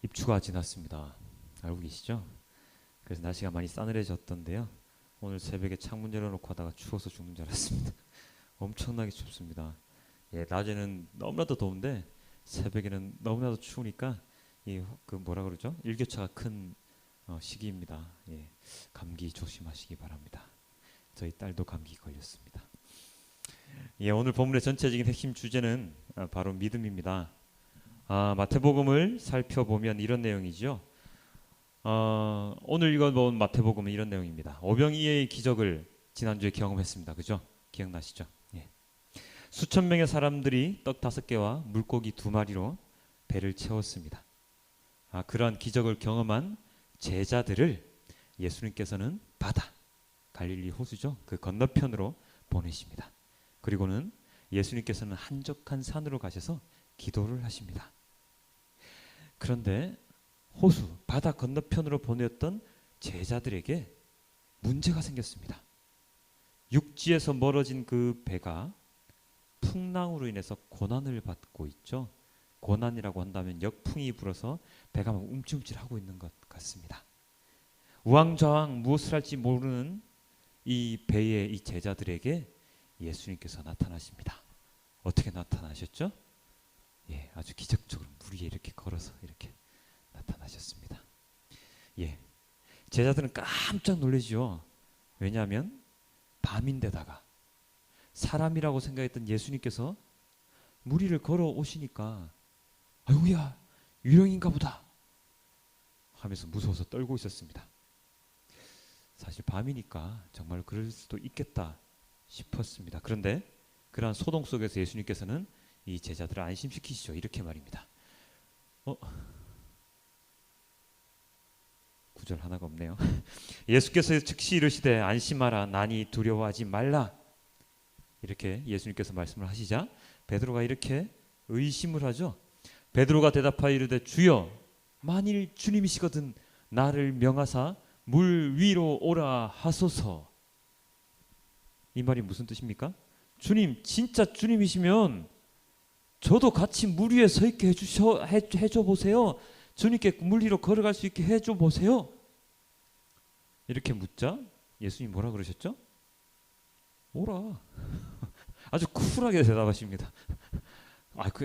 입추가 지났습니다. 알고 계시죠? 그래서 날씨가 많이 싸늘해졌던데요. 오늘 새벽에 창문 열어놓고 하다가 추워서 죽는 줄 알았습니다. 엄청나게 춥습니다. 예, 낮에는 너무나도 더운데 새벽에는 너무나도 추우니까 이 그 뭐라 그러죠? 일교차가 큰 시기입니다. 예, 감기 조심하시기 바랍니다. 저희 딸도 감기 걸렸습니다. 예, 오늘 본문의 전체적인 핵심 주제는 바로 믿음입니다. 마태복음을 살펴보면 이런 내용이죠. 오늘 읽어본 마태복음은 이런 내용입니다. 오병이의 기적을 지난주에 경험했습니다. 그죠? 기억나시죠? 예. 수천 명의 사람들이 떡 5개와 물고기 2마리로 배를 채웠습니다. 그러한 기적을 경험한 제자들을 예수님께서는 바다, 갈릴리 호수죠. 그 건너편으로 보내십니다. 그리고는 예수님께서는 한적한 산으로 가셔서 기도를 하십니다. 그런데 호수, 바다 건너편으로 보냈던 제자들에게 문제가 생겼습니다. 육지에서 멀어진 그 배가 풍랑으로 인해서 고난을 받고 있죠. 고난이라고 한다면 역풍이 불어서 배가 막 움찔움찔하고 있는 것 같습니다. 우왕좌왕 무엇을 할지 모르는 이 배의 이 제자들에게 예수님께서 나타나십니다. 어떻게 나타나셨죠? 예, 아주 기적적으로 물 위에 이렇게 걸어서 이렇게 나타나셨습니다. 예, 제자들은 깜짝 놀라죠. 왜냐하면 밤인데다가 사람이라고 생각했던 예수님께서 물 위를 걸어 오시니까 아이고야 유령인가 보다 하면서 무서워서 떨고 있었습니다. 사실 밤이니까 정말 그럴 수도 있겠다 싶었습니다. 그런데 그러한 소동 속에서 예수님께서는 이 제자들을 안심시키시죠. 이렇게 말입니다. 구절 하나가 없네요. 예수께서 즉시 이르시되 안심하라 나니 두려워하지 말라. 이렇게 예수님께서 말씀을 하시자 베드로가 이렇게 의심을 하죠. 베드로가 대답하여 이르되 주여 만일 주님이시거든 나를 명하사 물 위로 오라 하소서. 이 말이 무슨 뜻입니까? 주님 진짜 주님이시면 저도 같이 물 위에 서 있게 해줘 보세요. 주님께 물 위로 걸어갈 수 있게 해줘 보세요. 이렇게 묻자 예수님 뭐라 그러셨죠? 오라. 아주 쿨하게 대답하십니다.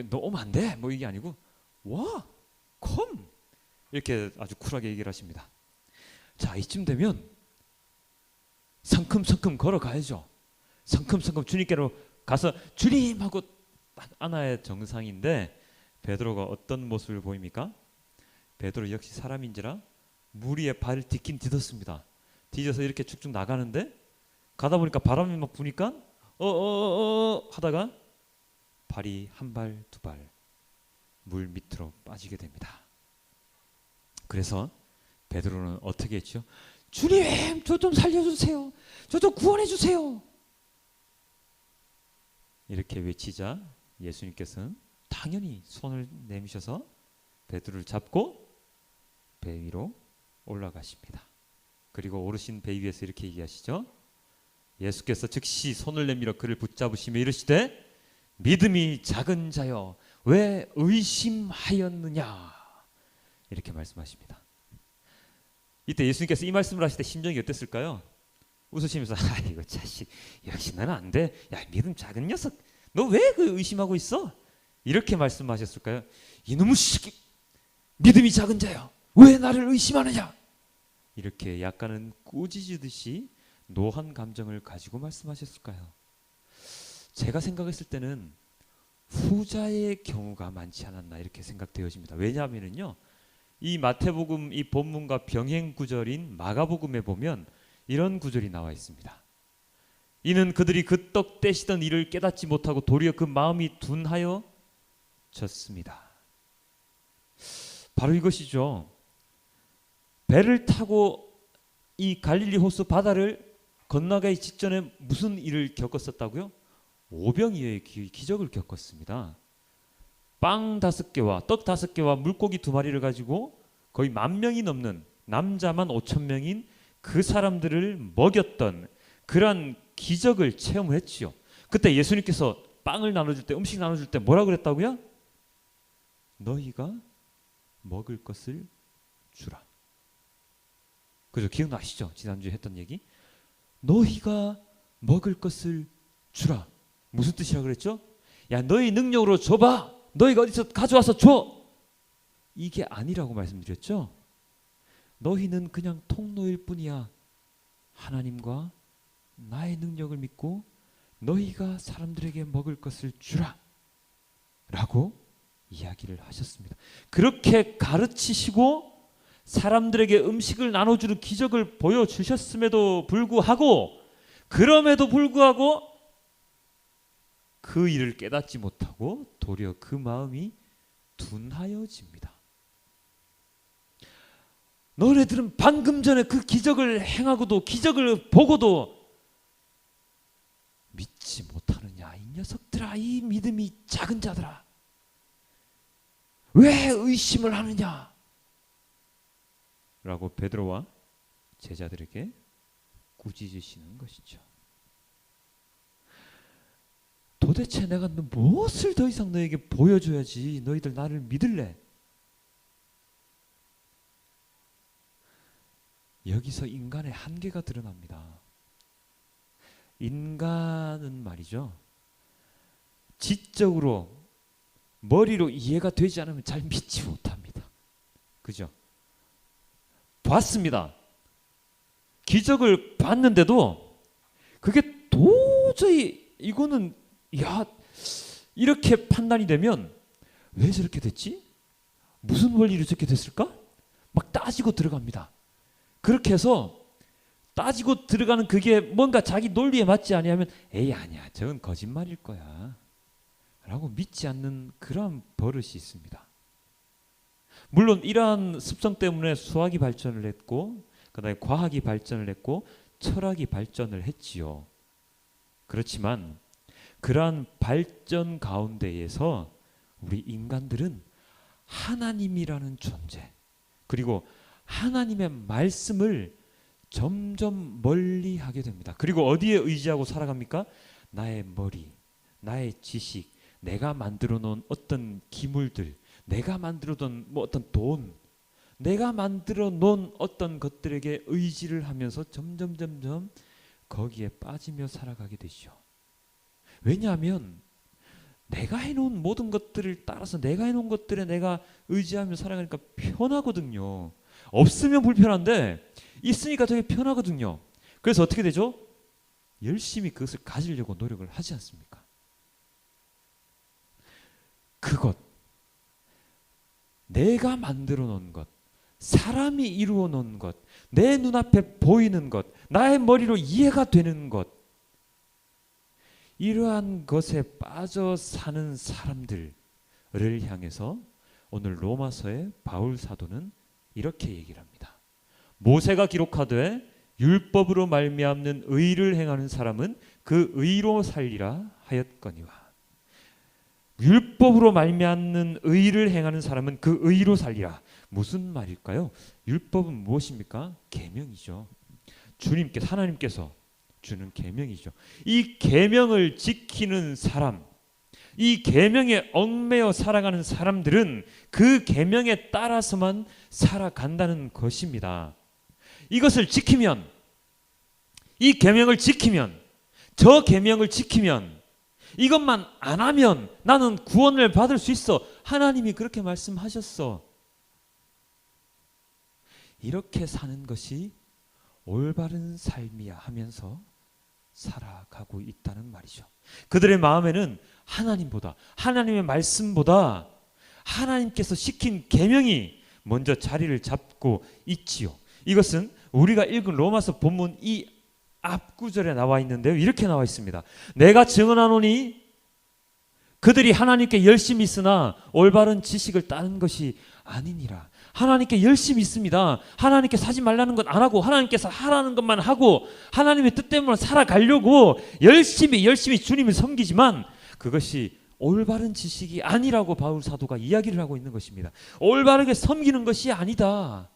너 오면 안 돼. 뭐 이게 아니고 와, 컴. 이렇게 아주 쿨하게 얘기를 하십니다. 자, 이쯤 되면 성큼성큼 걸어가야죠. 성큼성큼 주님께로 가서 주님 하고 딱 안아야 정상인데 베드로가 어떤 모습을 보입니까? 베드로 역시 사람인지라 물 위에 발을 디긴 디뎠습니다. 뒤져서 이렇게 쭉쭉 나가는데 가다 보니까 바람이 막 부니까 하다가 발이 한 발, 두 발 물 밑으로 빠지게 됩니다. 그래서 베드로는 어떻게 했죠? 주님, 저 좀 살려주세요. 저 좀 구원해주세요. 이렇게 외치자 예수님께서는 당연히 손을 내미셔서 베드로를 잡고 배 위로 올라가십니다. 그리고 오르신 배 위에서 이렇게 얘기하시죠. 예수께서 즉시 손을 내밀어 그를 붙잡으시며 이르시되 믿음이 작은 자여 왜 의심하였느냐 이렇게 말씀하십니다. 이때 예수님께서 이 말씀을 하실 때 심정이 어땠을까요? 웃으시면서 이거 자식 역시 나는 안 돼. 야 믿음 작은 녀석 너 왜 그 의심하고 있어? 이렇게 말씀하셨을까요? 이놈의 새끼 믿음이 작은 자여 왜 나를 의심하느냐 이렇게 약간은 꾸짖으듯이 노한 감정을 가지고 말씀하셨을까요? 제가 생각했을 때는 후자의 경우가 많지 않았나 이렇게 생각되어집니다. 왜냐하면요, 이 마태복음 이 본문과 병행 구절인 마가복음에 보면 이런 구절이 나와 있습니다. 이는 그들이 그 떡 떼시던 일을 깨닫지 못하고 도리어 그 마음이 둔하여 졌습니다. 바로 이것이죠. 배를 타고 이 갈릴리 호수 바다를 건너가기 직전에 무슨 일을 겪었었다고요? 오병이어의 기적을 겪었습니다. 빵 5개와 떡 5개와 물고기 2마리를 가지고 거의 10,000명이 넘는 남자만 5,000명인 그 사람들을 먹였던 그러한 기적을 체험했지요. 그때 예수님께서 빵을 나눠줄 때 음식 나눠줄 때 뭐라 그랬다고요? 너희가 먹을 것을 주라. 그죠? 기억나시죠? 지난주에 했던 얘기. 너희가 먹을 것을 주라. 무슨 뜻이라 그랬죠? 야, 너희 능력으로 줘봐. 너희가 어디서 가져와서 줘. 이게 아니라고 말씀드렸죠? 너희는 그냥 통로일 뿐이야. 하나님과 나의 능력을 믿고 너희가 사람들에게 먹을 것을 주라 라고 이야기를 하셨습니다. 그렇게 가르치시고 사람들에게 음식을 나눠주는 기적을 보여주셨음에도 불구하고, 그럼에도 불구하고 그 일을 깨닫지 못하고 도리어 그 마음이 둔하여집니다. 너네들은 방금 전에 그 기적을 행하고도 기적을 보고도 믿지 못하느냐. 이 녀석들아, 이 믿음이 작은 자들아, 왜 의심을 하느냐 라고 베드로와 제자들에게 꾸짖으시는 것이죠. 도대체 내가 무엇을 더 이상 너에게 보여줘야지 너희들 나를 믿을래? 여기서 인간의 한계가 드러납니다. 인간은 말이죠, 지적으로 머리로 이해가 되지 않으면 잘 믿지 못합니다. 그죠? 봤습니다. 기적을 봤는데도 그게 도저히 이거는, 야, 이렇게 판단이 되면 왜 저렇게 됐지? 무슨 원리로 저렇게 됐을까? 막 따지고 들어갑니다. 그렇게 해서 따지고 들어가는 그게 뭔가 자기 논리에 맞지 않으면 에이 아니야, 저건 거짓말일 거야 라고 믿지 않는 그런 버릇이 있습니다. 물론 이러한 습성 때문에 수학이 발전을 했고, 그 다음에 과학이 발전을 했고, 철학이 발전을 했지요. 그렇지만 그러한 발전 가운데에서 우리 인간들은 하나님이라는 존재, 그리고 하나님의 말씀을 점점 멀리 하게 됩니다. 그리고 어디에 의지하고 살아갑니까? 나의 머리, 나의 지식, 내가 만들어 놓은 어떤 기물들, 내가 만들어 놓은 뭐 어떤 돈, 내가 만들어 놓은 어떤 것들에게 의지를 하면서 점점 거기에 빠지며 살아가게 되죠. 왜냐하면 내가 해놓은 모든 것들을 따라서 내가 해놓은 것들에 내가 의지하며 살아가니까 편하거든요. 없으면 불편한데 있으니까 되게 편하거든요. 그래서 어떻게 되죠? 열심히 그것을 가지려고 노력을 하지 않습니까? 그것, 내가 만들어 놓은 것, 사람이 이루어 놓은 것, 내 눈앞에 보이는 것, 나의 머리로 이해가 되는 것, 이러한 것에 빠져 사는 사람들을 향해서 오늘 로마서의 바울 사도는 이렇게 얘기를 합니다. 모세가 기록하되 율법으로 말미암는 의를 행하는 사람은 그 의로 살리라 하였거니와. 율법으로 말미암는 의를 행하는 사람은 그 의로 살리라. 무슨 말일까요? 율법은 무엇입니까? 계명이죠. 주님께서, 하나님께서 주는 계명이죠. 이 계명을 지키는 사람, 이 계명에 얽매여 살아가는 사람들은 그 계명에 따라서만 살아간다는 것입니다. 이것을 지키면, 이 계명을 지키면, 저 계명을 지키면, 이것만 안 하면 나는 구원을 받을 수 있어. 하나님이 그렇게 말씀하셨어. 이렇게 사는 것이 올바른 삶이야 하면서 살아가고 있다는 말이죠. 그들의 마음에는 하나님보다, 하나님의 말씀보다 하나님께서 시킨 계명이 먼저 자리를 잡고 있지요. 이것은 우리가 읽은 로마서 본문 이 앞구절에 나와 있는데요, 이렇게 나와 있습니다. 내가 증언하노니 그들이 하나님께 열심히 있으나 올바른 지식을 따는 것이 아니니라. 하나님께 열심히 있습니다. 하나님께 하지 말라는 것 안 하고 하나님께서 하라는 것만 하고 하나님의 뜻대로 살아가려고 열심히 주님을 섬기지만 그것이 올바른 지식이 아니라고 바울 사도가 이야기를 하고 있는 것입니다. 올바르게 섬기는 것이 아니다.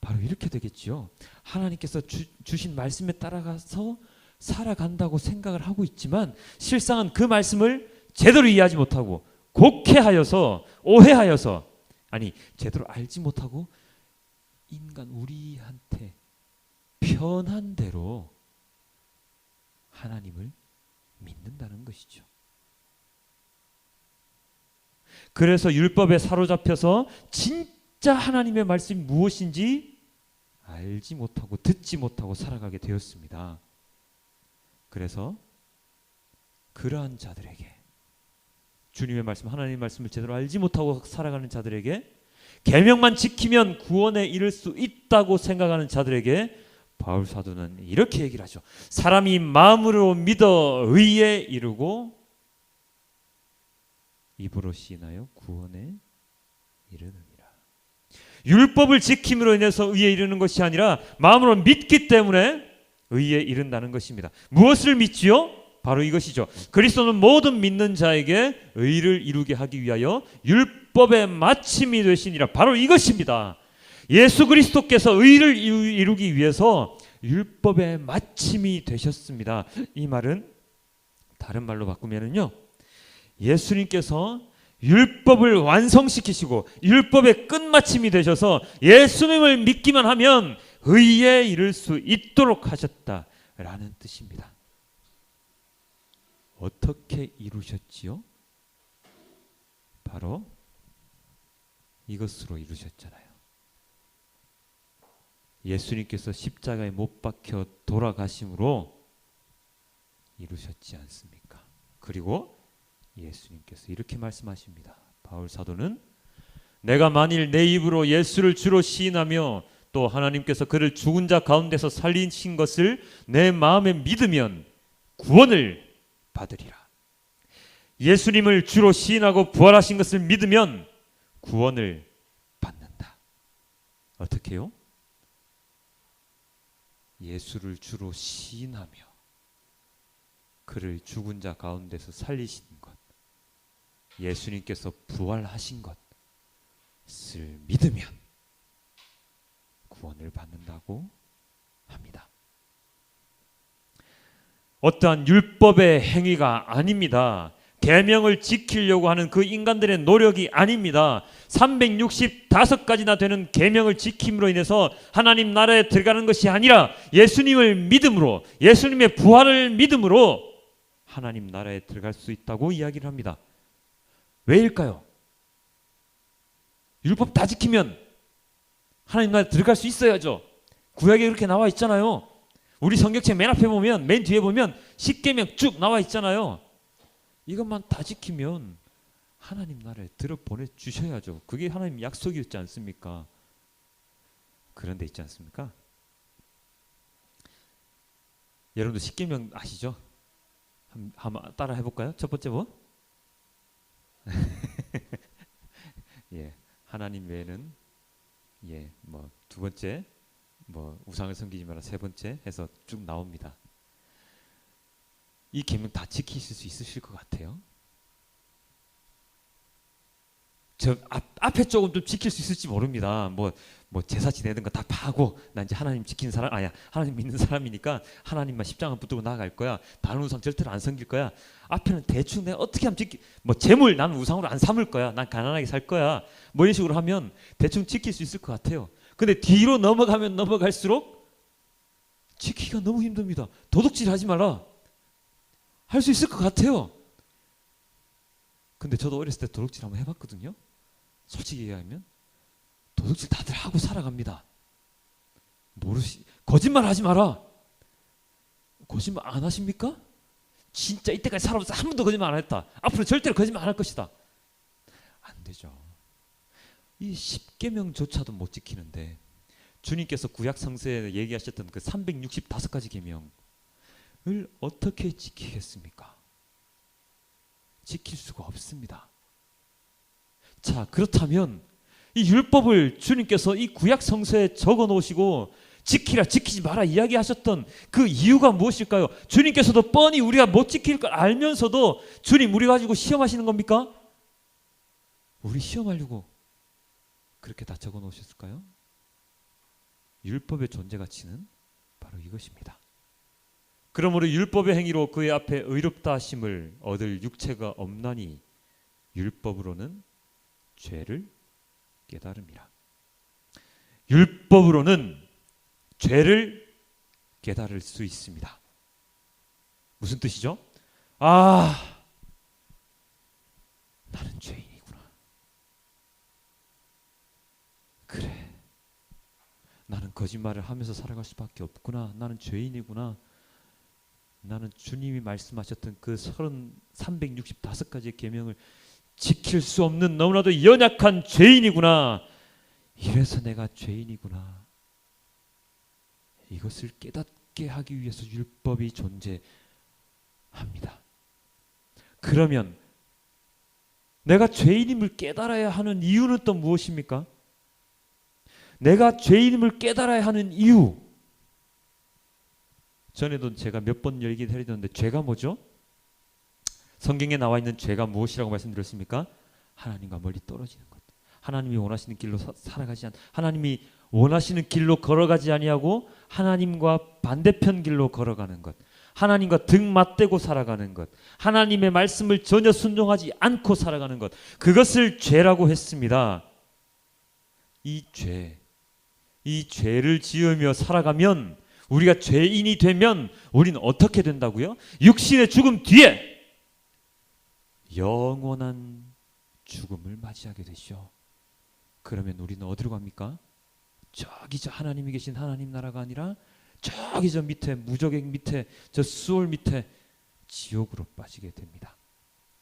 바로 이렇게 되겠지요. 하나님께서 주신 말씀에 따라가서 살아간다고 생각을 하고 있지만 실상은 그 말씀을 제대로 이해하지 못하고 곡해하여서 오해하여서 아니 제대로 알지 못하고 인간 우리한테 편한 대로 하나님을 믿는다는 것이죠. 그래서 율법에 사로잡혀서 진짜 하나님의 말씀이 무엇인지 알지 못하고 듣지 못하고 살아가게 되었습니다. 그래서 그러한 자들에게, 주님의 말씀, 하나님의 말씀을 제대로 알지 못하고 살아가는 자들에게, 계명만 지키면 구원에 이를 수 있다고 생각하는 자들에게 바울 사도는 이렇게 얘기를 하죠. 사람이 마음으로 믿어 의에 이르고 입으로 시인하여 구원에 이르느니라. 율법을 지킴으로 인해서 의에 이르는 것이 아니라 마음으로 믿기 때문에 의에 이른다는 것입니다. 무엇을 믿지요? 바로 이것이죠. 그리스도는 모든 믿는 자에게 의를 이루게 하기 위하여 율법의 마침이 되시니라. 바로 이것입니다. 예수 그리스도께서 의를 이루기 위해서 율법의 마침이 되셨습니다. 이 말은 다른 말로 바꾸면은요, 예수님께서 율법을 완성시키시고 율법의 끝마침이 되셔서 예수님을 믿기만 하면 의에 이를 수 있도록 하셨다라는 뜻입니다. 어떻게 이루셨지요? 바로 이것으로 이루셨잖아요. 예수님께서 십자가에 못 박혀 돌아가심으로 이루셨지 않습니까? 그리고 예수님께서 이렇게 말씀하십니다. 바울 사도는 내가 만일 내 입으로 예수를 주로 시인하며 또 하나님께서 그를 죽은 자 가운데서 살리신 것을 내 마음에 믿으면 구원을 받으리라. 예수님을 주로 시인하고 부활하신 것을 믿으면 구원을 받는다. 어떻게요? 예수를 주로 시인하며 그를 죽은 자 가운데서 살리신 것, 예수님께서 부활하신 것을 믿으면 구원을 받는다고 합니다. 어떠한 율법의 행위가 아닙니다. 계명을 지키려고 하는 그 인간들의 노력이 아닙니다. 365가지나 되는 계명을 지킴으로 인해서 하나님 나라에 들어가는 것이 아니라 예수님을 믿음으로, 예수님의 부활을 믿음으로 하나님 나라에 들어갈 수 있다고 이야기를 합니다. 왜일까요? 율법 다 지키면 하나님 나라에 들어갈 수 있어야죠. 구약에 그렇게 나와 있잖아요. 우리 성경책 맨 앞에 보면, 맨 뒤에 보면 십계명 쭉 나와 있잖아요. 이것만 다 지키면 하나님 나라에 들어 보내주셔야죠. 그게 하나님 약속이었지 않습니까? 그런데 있지 않습니까? 여러분도 십계명 아시죠? 한번 따라 해볼까요? 첫 번째 뭐? 예, 하나님 외에는 뭐 두 번째 뭐 우상을 섬기지 마라, 세 번째 해서 쭉 나옵니다. 이 계명 다 지키실 수 있으실 것 같아요? 저 앞에 조금 좀 지킬 수 있을지 모릅니다. 뭐 제사 지내는 거 다 파고 나 이제 하나님 지키는 사람, 아니야, 하나님 믿는 사람이니까 하나님만 십자가 붙들고 나아갈 거야. 다른 우상 절대로 안 섬길 거야. 앞에는 대충 내가 어떻게 하면 뭐 재물 나는 우상으로 안 삼을 거야. 난 가난하게 살 거야. 뭐 이런 식으로 하면 대충 지킬 수 있을 것 같아요. 근데 뒤로 넘어가면 넘어갈수록 지키기가 너무 힘듭니다. 도둑질 하지 마라. 할 수 있을 것 같아요. 근데 저도 어렸을 때 도둑질 한번 해봤거든요. 솔직히 얘기하면 도둑질 다들 하고 살아갑니다. 거짓말 하지 마라. 거짓말 안 하십니까? 진짜 이때까지 살아보면서 한 번도 거짓말 안 했다. 앞으로 절대로 거짓말 안 할 것이다. 안 되죠. 이 10계명조차도 못 지키는데 주님께서 구약 성서에 얘기하셨던 그 365가지 계명을 어떻게 지키겠습니까? 지킬 수가 없습니다. 자, 그렇다면 이 율법을 주님께서 이 구약 성서에 적어 놓으시고 지키라 지키지 마라 이야기하셨던 그 이유가 무엇일까요? 주님께서도 뻔히 우리가 못 지킬 걸 알면서도 주님 우리 가지고 시험하시는 겁니까? 우리 시험하려고 그렇게 다 적어 놓으셨을까요? 율법의 존재 가치는 바로 이것입니다. 그러므로 율법의 행위로 그의 앞에 의롭다 하심을 얻을 육체가 없나니 율법으로는 죄를 깨달음이라. 율법으로는 죄를 깨달을 수 있습니다. 무슨 뜻이죠? 아, 나는 죄인이구나. 그래, 나는 거짓말을 하면서 살아갈 수밖에 없구나. 나는 죄인이구나. 나는 주님이 말씀하셨던 그 365가지의 계명을 지킬 수 없는 너무나도 연약한 죄인이구나. 이래서 내가 죄인이구나. 이것을 깨닫게 하기 위해서 율법이 존재합니다. 그러면 내가 죄인임을 깨달아야 하는 이유는 또 무엇입니까? 내가 죄인임을 깨달아야 하는 이유. 전에도 제가 몇 번 얘기해드렸는데 죄가 뭐죠? 성경에 나와 있는 죄가 무엇이라고 말씀드렸습니까? 하나님과 멀리 떨어지는 것. 하나님이 원하시는 길로 살아가지 하나님이 원하시는 길로 걸어가지 아니하고 하나님과 반대편 길로 걸어가는 것. 하나님과 등 맞대고 살아가는 것. 하나님의 말씀을 전혀 순종하지 않고 살아가는 것. 그것을 죄라고 했습니다. 이 죄를 지으며 살아가면, 우리가 죄인이 되면 우리는 어떻게 된다고요? 육신의 죽음 뒤에 영원한 죽음을 맞이하게 되죠. 그러면 우리는 어디로 갑니까? 저기 저 하나님이 계신 하나님 나라가 아니라 저기 저 밑에 무저객 밑에 저 수월 밑에 지옥으로 빠지게 됩니다.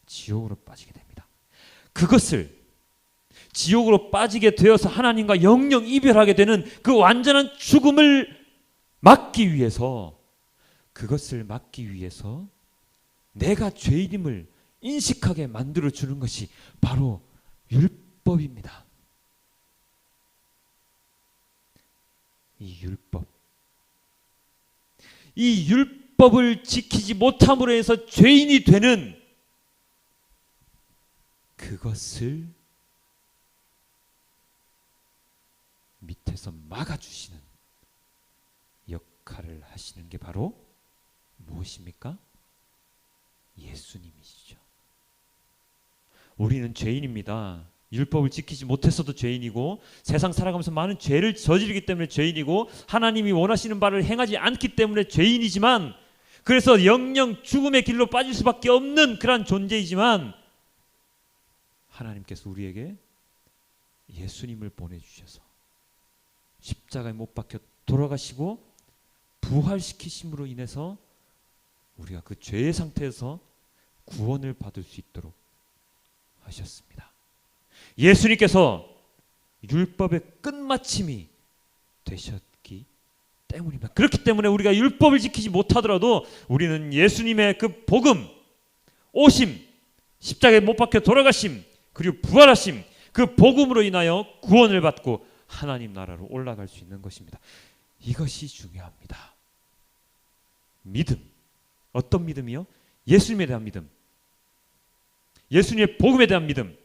지옥으로 빠지게 됩니다. 그것을 지옥으로 빠지게 되어서 하나님과 영영 이별하게 되는 그 완전한 죽음을 막기 위해서, 그것을 막기 위해서 내가 죄인임을 인식하게 만들어 주는 것이 바로 율법입니다. 이 율법을 지키지 못함으로 해서 죄인이 되는 그것을 밑에서 막아주시는 역할을 하시는 게 바로 무엇입니까? 예수님이시죠. 우리는 죄인입니다. 율법을 지키지 못했어도 죄인이고, 세상 살아가면서 많은 죄를 저지르기 때문에 죄인이고, 하나님이 원하시는 바를 행하지 않기 때문에 죄인이지만, 그래서 영영 죽음의 길로 빠질 수밖에 없는 그러한 존재이지만, 하나님께서 우리에게 예수님을 보내주셔서 십자가에 못 박혀 돌아가시고 부활시키심으로 인해서 우리가 그 죄의 상태에서 구원을 받을 수 있도록 하셨습니다. 예수님께서 율법의 끝마침이 되셨기 때문입니다. 그렇기 때문에 우리가 율법을 지키지 못하더라도 우리는 예수님의 그 복음, 오심, 십자가에 못 박혀 돌아가심, 그리고 부활하심, 그 복음으로 인하여 구원을 받고 하나님 나라로 올라갈 수 있는 것입니다. 이것이 중요합니다. 믿음. 어떤 믿음이요? 예수님에 대한 믿음. 예수님의 복음에 대한 믿음.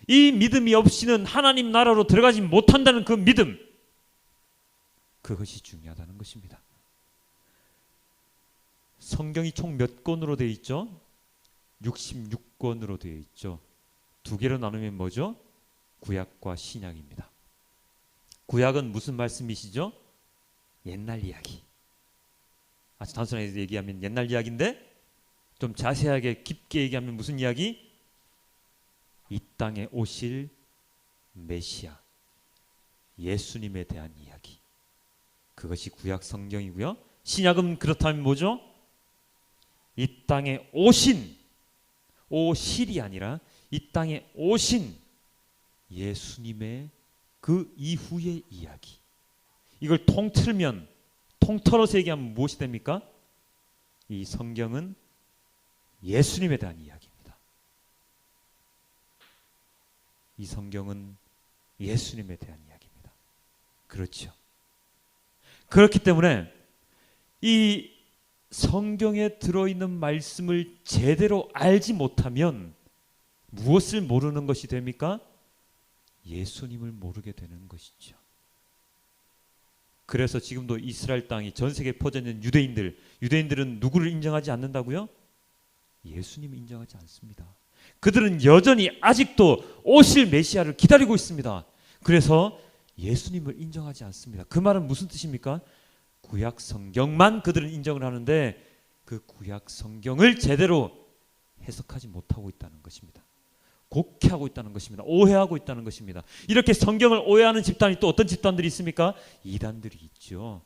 이 믿음이 없이는 하나님 나라로 들어가지 못한다는 그 믿음. 그것이 중요하다는 것입니다. 성경이 총 몇 권으로 되어 있죠? 66권으로 되어 있죠. 두 개로 나누면 뭐죠? 구약과 신약입니다. 구약은 무슨 말씀이시죠? 옛날 이야기. 아주 단순하게 얘기하면 옛날 이야기인데, 좀 자세하게 깊게 얘기하면 무슨 이야기? 이 땅에 오실 메시아, 예수님에 대한 이야기. 그것이 구약 성경이고요. 신약은 그렇다면 뭐죠? 이 땅에 오실이 아니라 이 땅에 오신 예수님의 그 이후의 이야기. 이걸 통틀어서 얘기하면 무엇이 됩니까? 이 성경은 예수님에 대한 이야기입니다. 이 성경은 예수님에 대한 이야기입니다. 그렇죠. 그렇기 때문에 이 성경에 들어있는 말씀을 제대로 알지 못하면 무엇을 모르는 것이 됩니까? 예수님을 모르게 되는 것이죠. 그래서 지금도 이스라엘 땅이 전 세계에 퍼져 있는 유대인들은 누구를 인정하지 않는다고요? 예수님을 인정하지 않습니다. 그들은 여전히 아직도 오실 메시아를 기다리고 있습니다. 그래서 예수님을 인정하지 않습니다. 그 말은 무슨 뜻입니까? 구약 성경만 그들은 인정을 하는데 그 구약 성경을 제대로 해석하지 못하고 있다는 것입니다. 곡해하고 있다는 것입니다. 오해하고 있다는 것입니다. 이렇게 성경을 오해하는 집단이 또 어떤 집단들이 있습니까? 이단들이 있죠.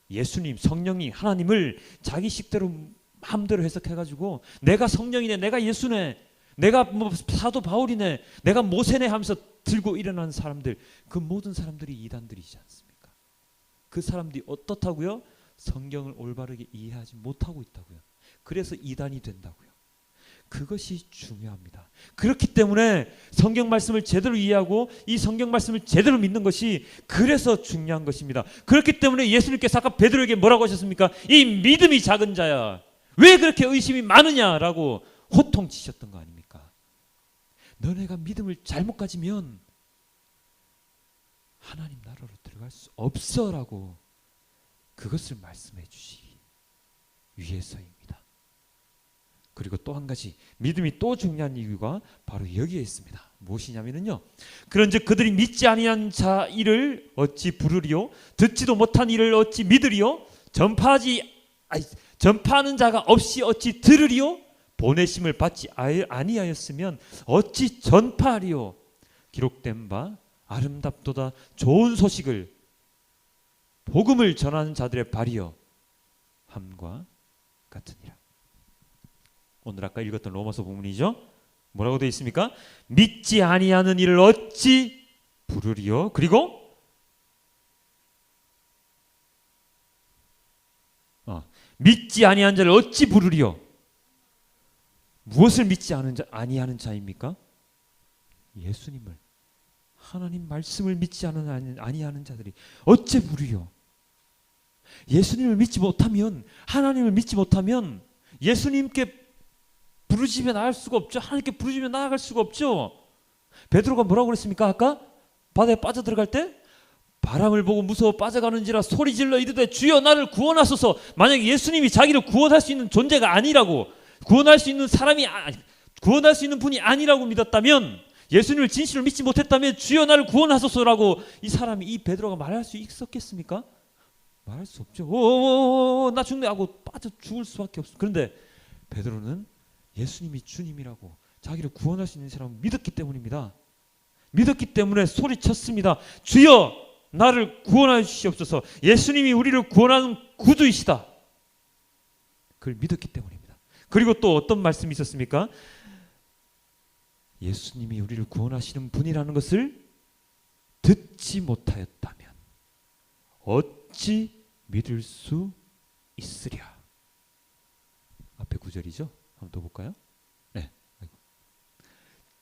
예수님, 성령님, 하나님을 자기 식대로 마음대로 해석해가지고 내가 성령이네, 내가 예수네, 내가 뭐 사도 바울이네, 내가 모세네 하면서 들고 일어나는 사람들, 그 모든 사람들이 이단들이지 않습니까? 그 사람들이 어떻다고요? 성경을 올바르게 이해하지 못하고 있다고요. 그래서 이단이 된다고요. 그것이 중요합니다. 그렇기 때문에 성경 말씀을 제대로 이해하고 이 성경 말씀을 제대로 믿는 것이 그래서 중요한 것입니다. 그렇기 때문에 예수님께서 아까 베드로에게 뭐라고 하셨습니까? 이 믿음이 작은 자야, 왜 그렇게 의심이 많으냐라고 호통치셨던 거 아닙니까? 너네가 믿음을 잘못 가지면 하나님 나라로 들어갈 수 없어라고 그것을 말씀해 주시기 위해서입니다. 그리고 또 한 가지 믿음이 또 중요한 이유가 바로 여기에 있습니다. 무엇이냐면요, 그런즉 그들이 믿지 아니한 자 일을 어찌 부르리요? 듣지도 못한 일을 어찌 믿으리요? 전파하는 자가 없이 어찌 들으리요? 보내심을 받지 아니하였으면 어찌 전파하리요? 기록된 바 아름답도다 좋은 소식을 복음을 전하는 자들의 발이여 함과 같으니라. 오늘 아까 읽었던 로마서 본문이죠. 뭐라고 되어 있습니까? 믿지 아니하는 일을 어찌 부르리요? 그리고 믿지 아니하는 자를 어찌 부르리요? 무엇을 믿지 아니하는 자입니까? 예수님을, 하나님 말씀을 믿지 아니하는 자들이 어찌 부르리요? 예수님을 믿지 못하면, 하나님을 믿지 못하면 예수님께 부르짖으며 나아갈 수가 없죠. 하나님께 부르짖으며 나아갈 수가 없죠. 베드로가 뭐라고 그랬습니까? 아까 바다에 빠져들어갈 때 바람을 보고 무서워 빠져가는지라 소리질러 이르되 주여 나를 구원하소서. 만약에 예수님이 자기를 구원할 수 있는 존재가 아니라고, 구원할 수 있는 사람이, 구원할 수 있는 분이 아니라고 믿었다면, 예수님을 진실로 믿지 못했다면 주여 나를 구원하소서라고 이 사람이, 이 베드로가 말할 수 있었겠습니까? 말할 수 없죠. 나 죽네 하고 빠져 죽을 수밖에 없어. 그런데 베드로는 예수님이 주님이라고, 자기를 구원할 수 있는 사람을 믿었기 때문입니다. 믿었기 때문에 소리쳤습니다. 주여 나를 구원하여 주시옵소서. 예수님이 우리를 구원하는 구주이시다. 그걸 믿었기 때문입니다. 그리고 또 어떤 말씀이 있었습니까? 예수님이 우리를 구원하시는 분이라는 것을 듣지 못하였다면 어찌 믿을 수 있으랴. 앞에 구절이죠. 한번 더 볼까요? 네.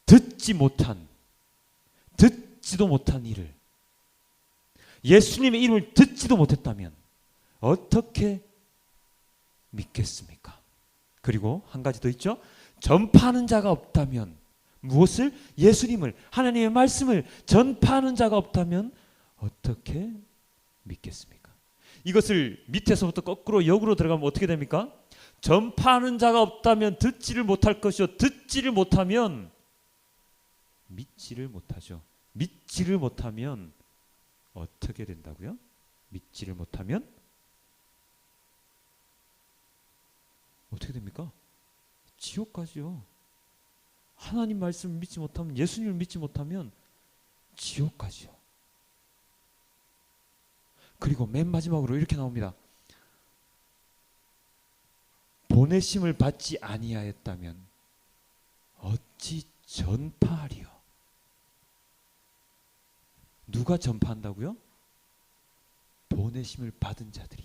듣지도 못한 일을, 예수님의 이름을 듣지도 못했다면 어떻게 믿겠습니까? 그리고 한 가지 더 있죠. 전파하는 자가 없다면, 무엇을? 예수님을, 하나님의 말씀을 전파하는 자가 없다면 어떻게 믿겠습니까? 이것을 밑에서부터 거꾸로 역으로 들어가면 어떻게 됩니까? 전파하는 자가 없다면 듣지를 못할 것이요, 듣지를 못하면 믿지를 못하죠. 믿지를 못하면 어떻게 된다고요? 믿지를 못하면 어떻게 됩니까? 지옥 가죠. 하나님 말씀을 믿지 못하면, 예수님을 믿지 못하면 지옥 가죠. 그리고 맨 마지막으로 이렇게 나옵니다. 보내심을 받지 아니하였다면 어찌 전파하리요? 누가 전파한다고요? 보내심을 받은 자들이.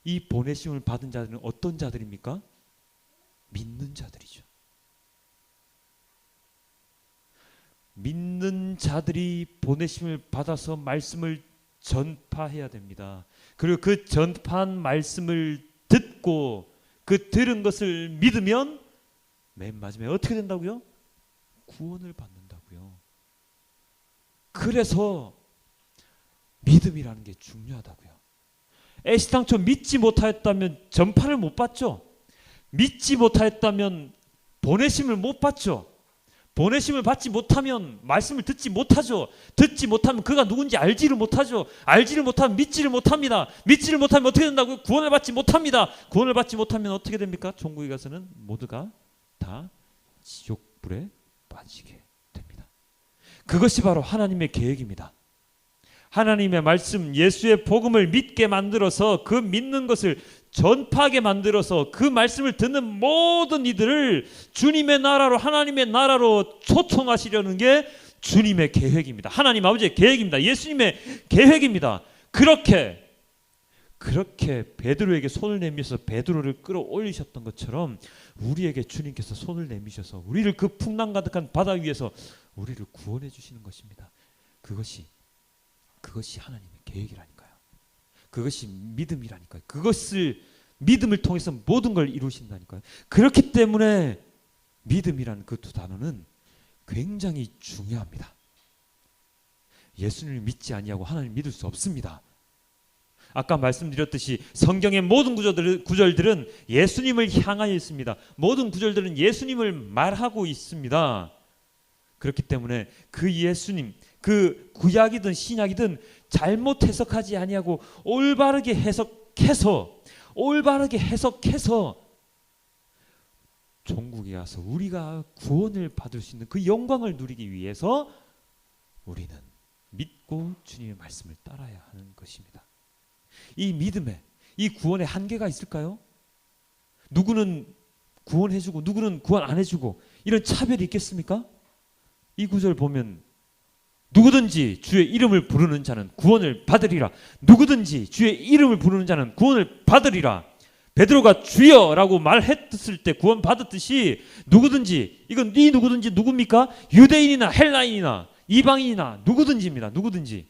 이 보내심을 받은 자들은 어떤 자들입니까? 믿는 자들이죠. 믿는 자들이 보내심을 받아서 말씀을 전파해야 됩니다. 그리고 그 전파한 말씀을 듣고 그 들은 것을 믿으면 맨 마지막에 어떻게 된다고요? 구원을 받는다고요. 그래서 믿음이라는 게 중요하다고요. 애시당초 믿지 못하였다면 전파를 못 받죠. 믿지 못하였다면 보내심을 못 받죠. 보내심을 받지 못하면 말씀을 듣지 못하죠. 듣지 못하면 그가 누군지 알지를 못하죠. 알지를 못하면 믿지를 못합니다. 믿지를 못하면 어떻게 된다고요? 구원을 받지 못합니다. 구원을 받지 못하면 어떻게 됩니까? 천국에 가서는 모두가 다 지옥불에 빠지게 됩니다. 그것이 바로 하나님의 계획입니다. 하나님의 말씀, 예수의 복음을 믿게 만들어서 그 믿는 것을 전파하게 만들어서 그 말씀을 듣는 모든 이들을 주님의 나라로, 하나님의 나라로 초청하시려는 게 주님의 계획입니다. 하나님 아버지의 계획입니다. 예수님의 계획입니다. 그렇게 베드로에게 손을 내미셔서 베드로를 끌어올리셨던 것처럼 우리에게 주님께서 손을 내미셔서 우리를 그 풍랑 가득한 바다 위에서 우리를 구원해 주시는 것입니다. 그것이 하나님의 계획이라니까요. 그것이 믿음이라니까요. 그것을 믿음을 통해서 모든 걸 이루신다니까요. 그렇기 때문에 믿음이라는 그 두 단어는 굉장히 중요합니다. 예수님을 믿지 아니하고 하나님을 믿을 수 없습니다. 아까 말씀드렸듯이 성경의 모든 구절들은 예수님을 향하여 있습니다. 모든 구절들은 예수님을 말하고 있습니다. 그렇기 때문에 그 예수님, 그 구약이든 신약이든 잘못 해석하지 아니하고 올바르게 해석해서 종국에 가서 우리가 구원을 받을 수 있는 그 영광을 누리기 위해서 우리는 믿고 주님의 말씀을 따라야 하는 것입니다. 이 믿음에, 이 구원에 한계가 있을까요? 누구는 구원해주고 누구는 구원 안 해주고 이런 차별이 있겠습니까? 이 구절 보면 누구든지 주의 이름을 부르는 자는 구원을 받으리라. 누구든지 주의 이름을 부르는 자는 구원을 받으리라. 베드로가 주여라고 말했을 때 구원 받았듯이 누구든지, 이건 이 누구든지 누굽니까? 유대인이나 헬라인이나 이방인이나 누구든지입니다. 누구든지.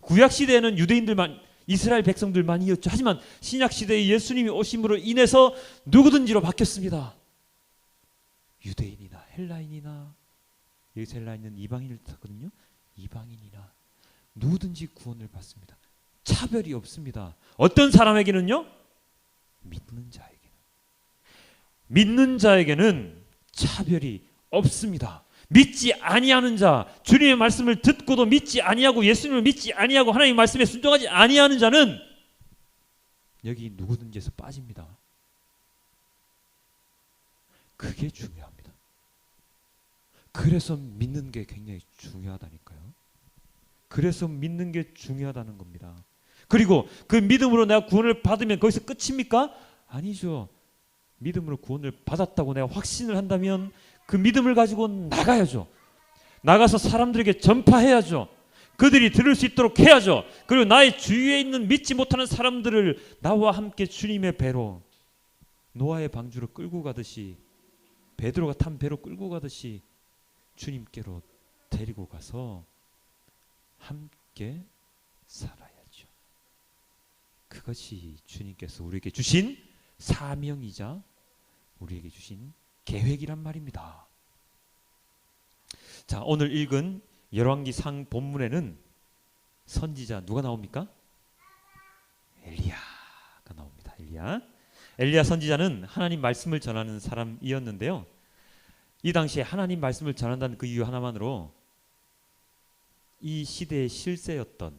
구약 시대에는 유대인들만, 이스라엘 백성들만이었죠. 하지만 신약 시대에 예수님이 오심으로 인해서 누구든지로 바뀌었습니다. 유대인이나 헬라인이나, 여기서 헬라인은 이방인을 뜻하거든요. 이방인이나 누구든지 구원을 받습니다. 차별이 없습니다. 어떤 사람에게는요? 믿는 자에게는 차별이 없습니다. 믿지 아니하는 자, 주님의 말씀을 듣고도 믿지 아니하고 예수님을 믿지 아니하고 하나님의 말씀에 순종하지 아니하는 자는 여기 누구든지에서 빠집니다. 그게 중요합니다. 그래서 믿는 게 굉장히 중요하다니까요. 그래서 믿는 게 중요하다는 겁니다. 그리고 그 믿음으로 내가 구원을 받으면 거기서 끝입니까? 아니죠. 믿음으로 구원을 받았다고 내가 확신을 한다면 그 믿음을 가지고 나가야죠. 나가서 사람들에게 전파해야죠. 그들이 들을 수 있도록 해야죠. 그리고 나의 주위에 있는 믿지 못하는 사람들을 나와 함께 주님의 배로, 노아의 방주로 끌고 가듯이, 베드로가 탄 배로 끌고 가듯이 주님께로 데리고 가서 함께 살아야죠. 그것이 주님께서 우리에게 주신 사명이자 우리에게 주신 계획이란 말입니다. 자, 오늘 읽은 열왕기상 본문에는 선지자 누가 나옵니까? 엘리야가 나옵니다. 엘리야 선지자는 하나님 말씀을 전하는 사람이었는데요. 이 당시에 하나님 말씀을 전한다는 그 이유 하나만으로 이 시대의 실세였던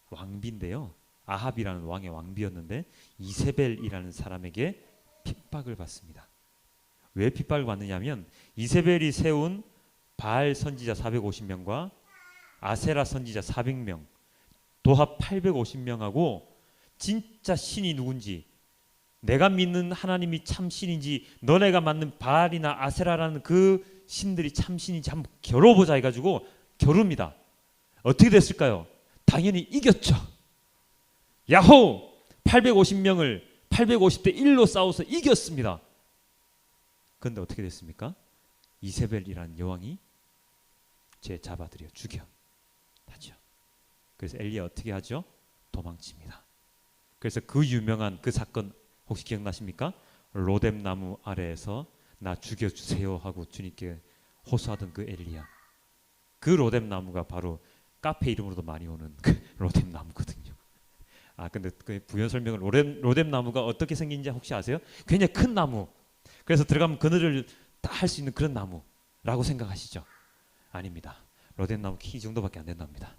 왕비인데요. 아합이라는 왕의 왕비였는데 이세벨이라는 사람에게 핍박을 받습니다. 왜 핍박을 받느냐면 이세벨이 세운 바알 선지자 450명과 아세라 선지자 400명, 도합 850명하고 진짜 신이 누군지, 내가 믿는 하나님이 참 신인지, 너네가 믿는 바알이나 아세라라는 그 신들이 참 신인지 한번 겨뤄보자 해가지고 겨룹니다. 어떻게 됐을까요? 당연히 이겼죠. 야호! 850명을 850대 1로 싸워서 이겼습니다. 그런데 어떻게 됐습니까? 이세벨이라는 여왕이 쟤 잡아들여 죽여 하죠. 그래서 엘리야 어떻게 하죠? 도망칩니다. 그래서 그 유명한 그 사건 혹시 기억나십니까? 로뎀 나무 아래에서 나 죽여주세요 하고 주님께 호소하던 그 엘리야. 그 로뎀 나무가 바로 카페 이름으로도 많이 오는 그 로뎀 나무거든요. 아 근데 그 부연 설명을 로뎀 나무가 어떻게 생긴지 혹시 아세요? 굉장히 큰 나무. 그래서 들어가면 그늘을 다 할 수 있는 그런 나무라고 생각하시죠? 아닙니다. 로뎀나무 키 정도밖에 안 된답니다.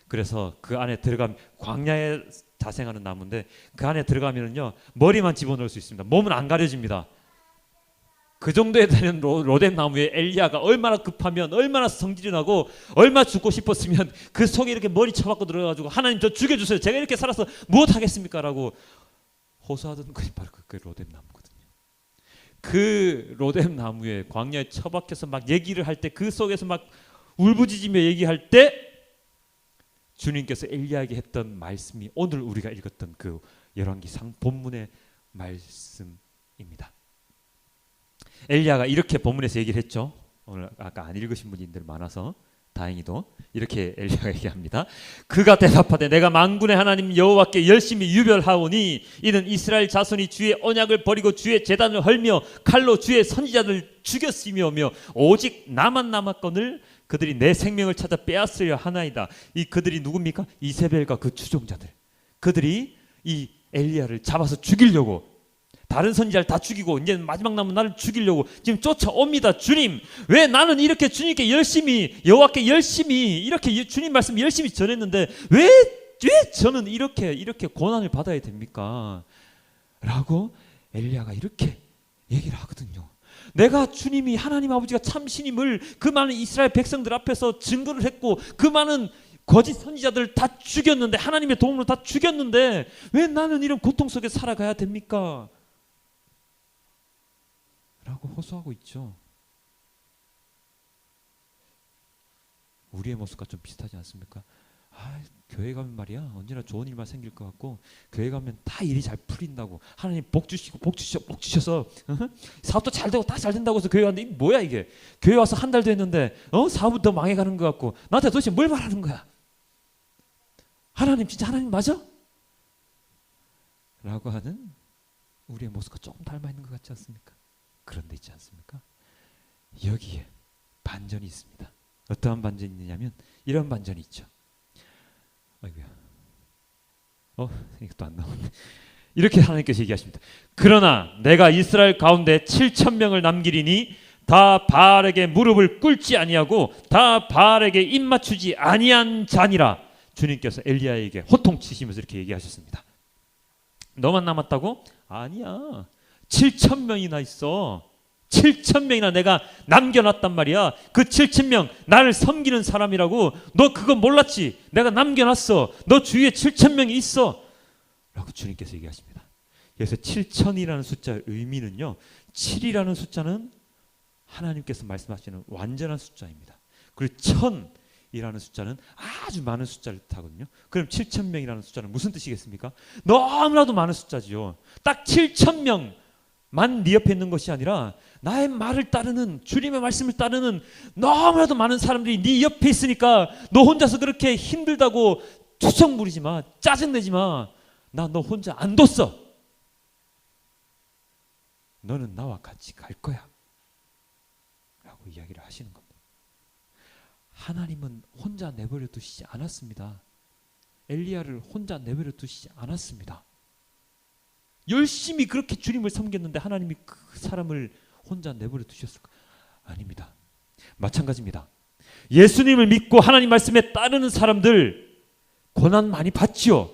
그래서 그 안에 들어가면 광야에 자생하는 나무인데 그 안에 들어가면은요 머리만 집어넣을 수 있습니다. 몸은 안 가려집니다. 그 정도에 되는 로뎀나무에 엘리야가 얼마나 급하면 얼마나 성질이 나고 얼마나 죽고 싶었으면 그 속에 이렇게 머리 쳐박고 들어가가지고 하나님 저 죽여주세요. 제가 이렇게 살아서 무엇 하겠습니까? 라고 호소하던 것이 바로 그 로뎀나무거든요. 그 로뎀나무에 광야에 처박혀서 막 얘기를 할 때 그 속에서 막 울부짖으며 얘기할 때 주님께서 엘리야에게 했던 말씀이 오늘 우리가 읽었던 그 열왕기상 본문의 말씀입니다. 엘리야가 이렇게 본문에서 얘기를 했죠. 오늘 아까 안 읽으신 분들 많아서 다행히도 이렇게 엘리야가 얘기합니다. 그가 대답하되 내가 만군의 하나님 여호와께 열심히 유별하오니 이는 이스라엘 자손이 주의 언약을 버리고 주의 제단을 헐며 칼로 주의 선지자들을 죽였으며며 오직 나만 남았거늘 그들이 내 생명을 찾아 빼앗으려 하나이다. 이 그들이 누굽니까? 이세벨과 그 추종자들. 그들이 이 엘리야를 잡아서 죽이려고 다른 선지자를 다 죽이고 이제 마지막 남은 나를 죽이려고 지금 쫓아옵니다. 주님, 왜 나는 이렇게 주님께 열심히 여호와께 열심히 이렇게 주님 말씀 열심히 전했는데 왜 저는 이렇게 고난을 받아야 됩니까? 라고 엘리야가 이렇게 얘기를 하거든요. 내가 주님이 하나님 아버지가 참신임을 그 많은 이스라엘 백성들 앞에서 증거를 했고 그 많은 거짓 선지자들 다 죽였는데 하나님의 도움으로 다 죽였는데 왜 나는 이런 고통 속에 살아가야 됩니까? 라고 호소하고 있죠. 우리의 모습과 좀 비슷하지 않습니까? 교회 가면 말이야 언제나 좋은 일만 생길 것 같고 교회 가면 다 일이 잘 풀린다고 하나님 복 주셔서 사업도 잘 되고 다 잘 된다고 해서 교회 갔는데 뭐야 이게 교회 와서 한 달도 했는데 사업은 더 망해가는 것 같고 나한테 도대체 뭘 말하는 거야? 하나님 진짜 하나님 맞아? 라고 하는 우리의 모습과 조금 닮아 있는 것 같지 않습니까? 그런데 있지 않습니까? 여기에 반전이 있습니다. 어떠한 반전이 있느냐면 이런 반전이 있죠. 아이고야. 이것도 안 나오네. 이렇게 하나님께서 얘기하십니다. 그러나 내가 이스라엘 가운데 7,000명을 남기리니 다 바알에게 무릎을 꿇지 아니하고 다 바알에게 입 맞추지 아니한 자니라. 주님께서 엘리야에게 호통치시면서 이렇게 얘기하셨습니다. 너만 남았다고? 아니야. 7,000명이나 있어. 7,000명이나 내가 남겨놨단 말이야. 그 7,000명 나를 섬기는 사람이라고. 너 그거 몰랐지? 내가 남겨놨어. 너 주위에 7,000명이 있어 라고 주님께서 얘기하십니다. 그래서 7,000이라는 숫자의 의미는요 7이라는 숫자는 하나님께서 말씀하시는 완전한 숫자입니다. 그리고 1,000이라는 숫자는 아주 많은 숫자를 뜻하거든요. 그럼 7,000명이라는 숫자는 무슨 뜻이겠습니까? 너무나도 많은 숫자지요. 딱 7,000명 만 네 옆에 있는 것이 아니라 나의 말을 따르는 주님의 말씀을 따르는 너무나도 많은 사람들이 네 옆에 있으니까 너 혼자서 그렇게 힘들다고 투정 부리지 마. 짜증내지 마. 나 너 혼자 안 뒀어. 너는 나와 같이 갈 거야 라고 이야기를 하시는 겁니다. 하나님은 혼자 내버려 두시지 않았습니다. 엘리야를 혼자 내버려 두시지 않았습니다. 열심히 그렇게 주님을 섬겼는데 하나님이 그 사람을 혼자 내버려 두셨을까? 아닙니다. 마찬가지입니다. 예수님을 믿고 하나님 말씀에 따르는 사람들 고난 많이 받지요.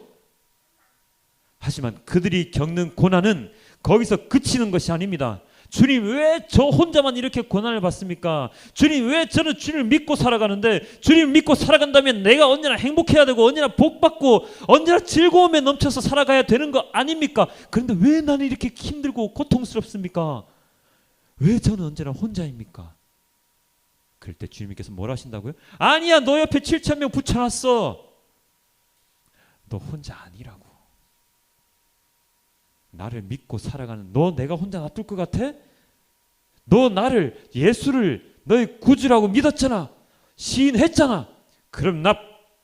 하지만 그들이 겪는 고난은 거기서 그치는 것이 아닙니다. 주님 왜 저 혼자만 이렇게 고난을 받습니까? 주님 왜 저는 주님을 믿고 살아가는데 주님을 믿고 살아간다면 내가 언제나 행복해야 되고 언제나 복받고 언제나 즐거움에 넘쳐서 살아가야 되는 거 아닙니까? 그런데 왜 나는 이렇게 힘들고 고통스럽습니까? 왜 저는 언제나 혼자입니까? 그럴 때 주님께서 뭘 하신다고요? 아니야 너 옆에 7,000명 붙여놨어. 너 혼자 아니라고. 나를 믿고 살아가는 너 내가 혼자 놔둘 것 같아? 너 나를 예수를 너의 구주라고 믿었잖아. 시인했잖아. 그럼 나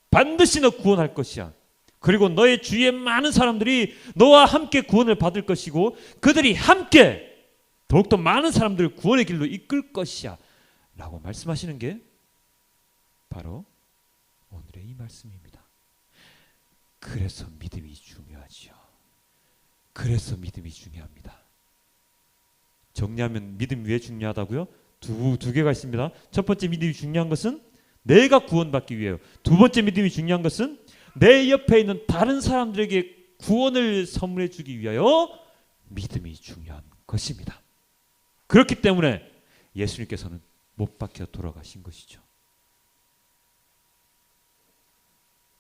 반드시 너 구원할 것이야. 그리고 너의 주위에 많은 사람들이 너와 함께 구원을 받을 것이고 그들이 함께 더욱더 많은 사람들을 구원의 길로 이끌 것이야 라고 말씀하시는 게 바로 오늘의 이 말씀입니다. 그래서 믿음이 중요하지요. 그래서 믿음이 중요합니다. 정리하면 믿음이 왜 중요하다고요? 두 개가 있습니다. 첫 번째 믿음이 중요한 것은 내가 구원받기 위해요. 두 번째 믿음이 중요한 것은 내 옆에 있는 다른 사람들에게 구원을 선물해 주기 위하여 믿음이 중요한 것입니다. 그렇기 때문에 예수님께서는 못 박혀 돌아가신 것이죠.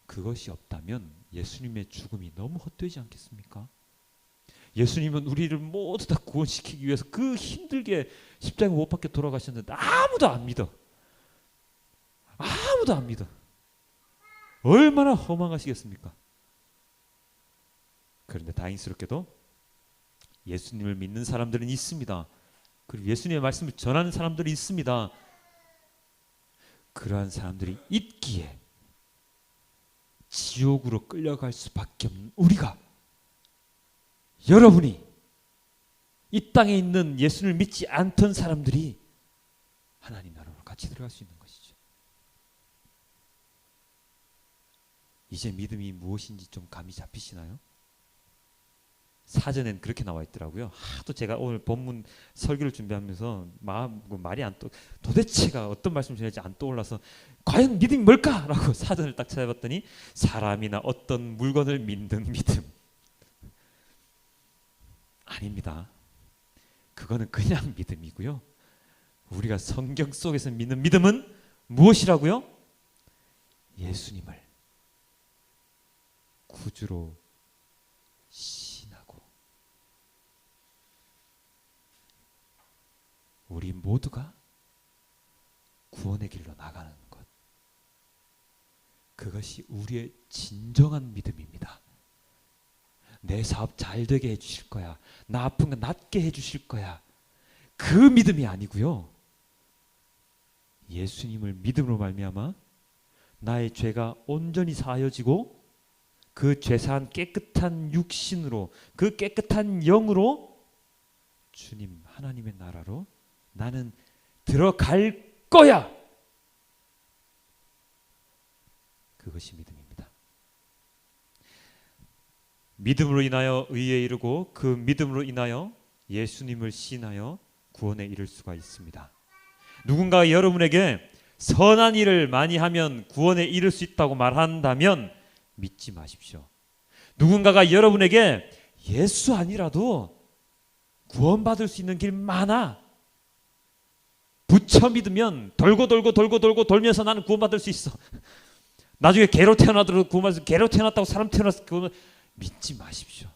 그것이 없다면 예수님의 죽음이 너무 헛되지 않겠습니까? 예수님은 우리를 모두 다 구원시키기 위해서 그 힘들게 십자가에 못 박혀 돌아가셨는데 아무도 안 믿어. 아무도 안 믿어. 얼마나 허망하시겠습니까? 그런데 다행스럽게도 예수님을 믿는 사람들은 있습니다. 그리고 예수님의 말씀을 전하는 사람들이 있습니다. 그러한 사람들이 있기에 지옥으로 끌려갈 수밖에 없는 우리가, 여러분이, 이 땅에 있는 예수를 믿지 않던 사람들이 하나님 나라로 같이 들어갈 수 있는 것이죠. 이제 믿음이 무엇인지 좀 감이 잡히시나요? 사전엔 그렇게 나와 있더라고요. 하도 제가 오늘 본문 설교를 준비하면서 말이 도대체가 어떤 말씀을 전할지 안 떠올라서 과연 믿음이 뭘까라고 사전을 딱 찾아봤더니 사람이나 어떤 물건을 믿는 믿음. 아닙니다. 그거는 그냥 믿음이고요. 우리가 성경 속에서 믿는 믿음은 무엇이라고요? 예수님을 구주로 신하고 우리 모두가 구원의 길로 나가는 것. 그것이 우리의 진정한 믿음입니다. 내 사업 잘 되게 해주실 거야. 나 아픈 거 낫게 해주실 거야. 그 믿음이 아니고요. 예수님을 믿음으로 말미암아 나의 죄가 온전히 사하여지고 그 죄사한 깨끗한 육신으로, 그 깨끗한 영으로 주님 하나님의 나라로 나는 들어갈 거야. 그것이 믿음입니다. 믿음으로 인하여 의에 이르고 그 믿음으로 인하여 예수님을 신하여 구원에 이를 수가 있습니다. 누군가 여러분에게 선한 일을 많이 하면 구원에 이를 수 있다고 말한다면 믿지 마십시오. 누군가가 여러분에게 예수 아니라도 구원받을 수 있는 길 많아. 붙여 믿으면 돌고 돌면서 나는 구원받을 수 있어. 나중에 개로 태어나더라도 구원받을, 개로 태어났다고 사람 태어나서 구원, 믿지 마십시오.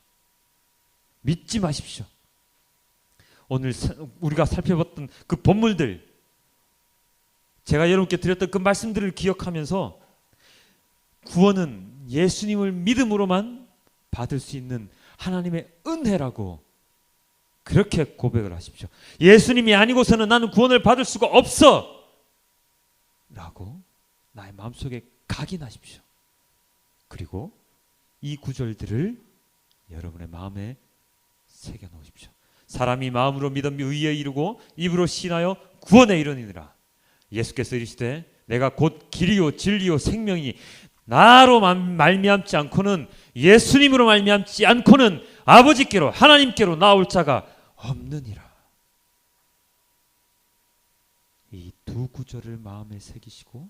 믿지 마십시오. 오늘 우리가 살펴봤던 그 본물들, 제가 여러분께 드렸던 그 말씀들을 기억하면서 구원은 예수님을 믿음으로만 받을 수 있는 하나님의 은혜라고 그렇게 고백을 하십시오. 예수님이 아니고서는 나는 구원을 받을 수가 없어 라고 나의 마음속에 각인하십시오. 그리고 이 구절들을 여러분의 마음에 새겨 놓으십시오. 사람이 마음으로 믿음이 의에 이르고 입으로 신하여 구원에 이르니라. 예수께서 이르시되 내가 곧 길이요 진리요 생명이니 나로 말미암지 않고는, 예수님으로 말미암지 않고는 아버지께로 하나님께로 나올 자가 없느니라. 이 두 구절을 마음에 새기시고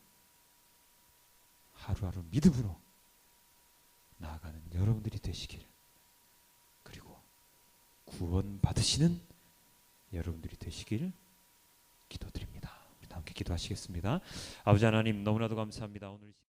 하루하루 믿음으로 나아가는 여러분들이 되시길, 그리고 구원 받으시는 여러분들이 되시길 기도드립니다. 우리 함께 기도하시겠습니다. 아버지 하나님, 너무나도 감사합니다. 오늘